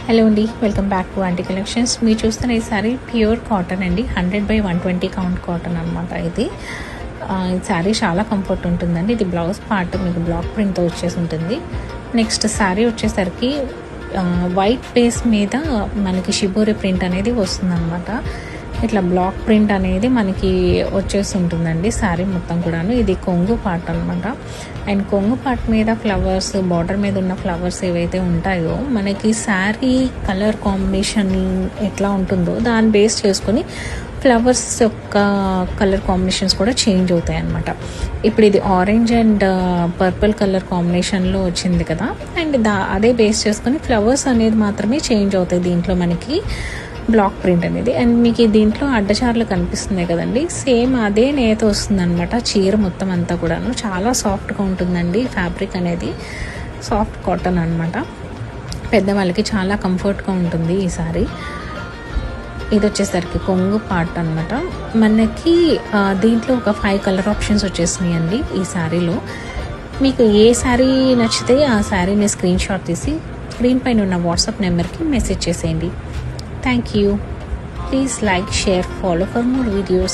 Hello అండి, welcome back to aunty collections. మీరు చూస్తున్న ఈ సారీ ప్యూర్ కాటన్ అండి, 100/120 కౌంట్ కాటన్ అనమాట. ఇది ఈ శారీ చాలా కంఫర్ట్ ఉంటుందండి. ఇది బ్లౌజ్ పార్ట్ మీకు బ్లాక్ ప్రింట్తో వచ్చేసి ఉంటుంది. నెక్స్ట్ శారీ వచ్చేసరికి వైట్ బేస్ మీద మనకి షిబోరి ప్రింట్ అనేది వస్తుందన్నమాట. ఇట్లా బ్లాక్ ప్రింట్ అనేది మనకి వచ్చేసి ఉంటుందండి శారీ మొత్తం కూడాను. ఇది కొంగు పార్ట్ అనమాట. అండ్ కొంగు పార్ట్ మీద ఫ్లవర్స్, బార్డర్ మీద ఉన్న ఫ్లవర్స్ ఏవైతే ఉంటాయో మనకి శారీ కలర్ కాంబినేషన్ ఎట్లా ఉంటుందో దాన్ని బేస్ చేసుకొని ఫ్లవర్స్ యొక్క కలర్ కాంబినేషన్స్ కూడా చేంజ్ అవుతాయి అన్నమాట. ఇప్పుడు ఇది ఆరెంజ్ అండ్ పర్పుల్ కలర్ కాంబినేషన్లో వచ్చింది కదా, అండ్ అదే బేస్ చేసుకొని ఫ్లవర్స్ అనేది మాత్రమే చేంజ్ అవుతాయి దీంట్లో మనకి బ్లాక్ ప్రింట్ అనేది. అండ్ మీకు దీంట్లో అడ్డచారులు కనిపిస్తున్నాయి కదండి, సేమ్ అదే నేత వస్తుందన్నమాట. చీర మొత్తం అంతా కూడాను చాలా సాఫ్ట్గా ఉంటుందండి. ఫ్యాబ్రిక్ అనేది సాఫ్ట్ కాటన్ అనమాట. పెద్దవాళ్ళకి చాలా కంఫర్ట్గా ఉంటుంది ఈ సారీ. ఇది వచ్చేసరికి కొంగు పార్ట్ అనమాట. మనకి దీంట్లో ఒక 5 కలర్ ఆప్షన్స్ వచ్చేసినాయి అండి ఈ శారీలో. మీకు ఏ శారీ నచ్చితే ఆ శారీని స్క్రీన్ షాట్ తీసి స్క్రీన్ పైన ఉన్న వాట్సాప్ నెంబర్కి మెసేజ్ చేసేయండి. Thank you. Please like, share, follow for more videos.